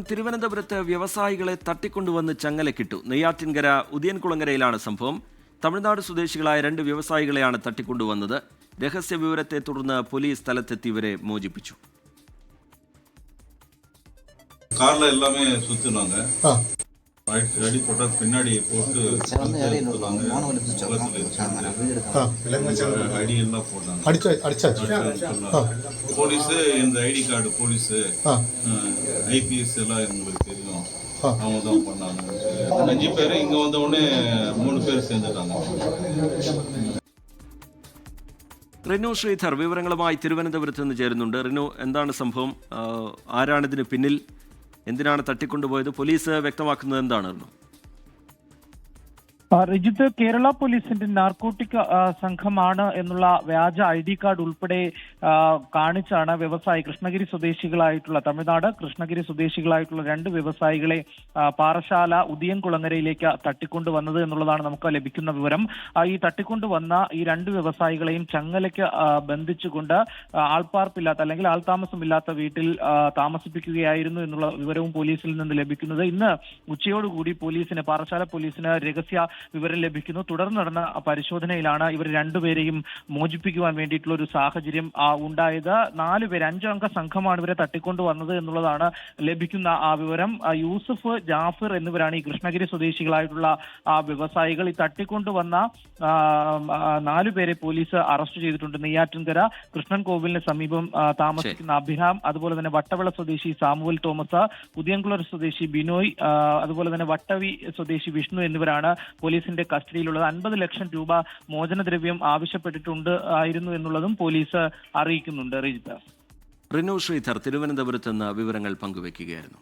തിരുവനന്തപുരത്ത് വ്യവസായികളെ തട്ടിക്കൊണ്ടുവന്ന് ചങ്ങലക്കിട്ടു. നെയ്യാറ്റിൻകര ഉദിയൻകുളങ്ങരയിലാണ് സംഭവം. തമിഴ്നാട് സ്വദേശികളായ 2 വ്യവസായികളെയാണ് തട്ടിക്കൊണ്ടുവന്നത്. രഹസ്യ വിവരത്തെ തുടർന്ന് പോലീസ് സ്ഥലത്തെത്തി ഇവരെ മോചിപ്പിച്ചു. ரெடி போட்டா பின்னாடி போட்டு ஐடி எல்லாம் போட்டாங்க. போலீஸ் இந்த ஐடி கார்டு போலீஸ் ஐபிஎஸ் எல்லாம் எங்களுக்கு தெரியும், அவங்க தான் பண்ணாங்க. 5 பேர் இங்க வந்த உடனே 3 பேர் சேர்ந்துட்டாங்க. റിനു ശ്രീധർ വിവരങ്ങളുമായി തിരുവനന്തപുരത്ത് നിന്ന് ചേരുന്നുണ്ട്. റിനു, എന്താണ് സംഭവം? ആരാണിതിന് പിന്നിൽ? എന്തിനാണ് തട്ടിക്കൊണ്ടുപോയത്? പോലീസ് വ്യക്തമാക്കുന്നത് എന്താണ്? രജിത്ത്, കേരള പോലീസിന്റെ നാർക്കോട്ടിക് സംഘമാണ് എന്നുള്ള വ്യാജ ID കാർഡ് ഉൾപ്പെടെ കാണിച്ചാണ് വ്യവസായി കൃഷ്ണഗിരി സ്വദേശികളായിട്ടുള്ള തമിഴ്നാട് കൃഷ്ണഗിരി സ്വദേശികളായിട്ടുള്ള 2 വ്യവസായികളെ പാറശാല ഉദിയൻകുളങ്ങരയിലേക്ക് തട്ടിക്കൊണ്ടുവന്നത് എന്നുള്ളതാണ് നമുക്ക് ലഭിക്കുന്ന വിവരം. ഈ തട്ടിക്കൊണ്ടുവന്ന ഈ 2 വ്യവസായികളെയും ചങ്ങലയ്ക്ക് ബന്ധിച്ചുകൊണ്ട് ആൾപ്പാർപ്പില്ലാത്ത അല്ലെങ്കിൽ ആൾതാമസമില്ലാത്ത വീട്ടിൽ താമസിപ്പിക്കുകയായിരുന്നു എന്നുള്ള വിവരവും പോലീസിൽ നിന്ന് ലഭിക്കുന്നത്. ഇന്ന് ഉച്ചയോടുകൂടി പാറശാല പോലീസിന് രഹസ്യ വിവരം ലഭിക്കുന്നു. തുടർന്ന് നടന്ന പരിശോധനയിലാണ് ഇവർ 2 പേരെയും മോചിപ്പിക്കുവാൻ വേണ്ടിയിട്ടുള്ള ഒരു സാഹചര്യം ഉണ്ടായത്. 4 പേര് 5 അംഗ സംഘമാണ് ഇവരെ തട്ടിക്കൊണ്ടുവന്നത് എന്നുള്ളതാണ് ലഭിക്കുന്ന ആ വിവരം. യൂസഫ്, ജാഫർ എന്നിവരാണ് ഈ കൃഷ്ണഗിരി സ്വദേശികളായിട്ടുള്ള വ്യവസായികൾ. ഈ തട്ടിക്കൊണ്ടുവന്ന 4 പേരെ പോലീസ് അറസ്റ്റ് ചെയ്തിട്ടുണ്ട്. നെയ്യാറ്റിൻകര കൃഷ്ണൻ കോവിലിന് സമീപം താമസിക്കുന്ന അഭിരാം, അതുപോലെ തന്നെ വട്ടവിള സ്വദേശി സാമുവൽ തോമസ്, ഉദിയൻകുളർ സ്വദേശി ബിനോയ്, അതുപോലെ തന്നെ വട്ടവി സ്വദേശി വിഷ്ണു എന്നിവരാണ് പോലീസിന്റെ കസ്റ്റഡിയിലുള്ളത്. 50 ലക്ഷം രൂപ മോചനദ്രവ്യം ആവശ്യപ്പെട്ടിട്ടുണ്ട് എന്നുള്ളതും പോലീസ് അറിയിക്കുന്നുണ്ട്. റിനു ശ്രീധർ തിരുവനന്തപുരത്ത് നിന്ന് വിവരങ്ങൾ പങ്കുവയ്ക്കുകയായിരുന്നു.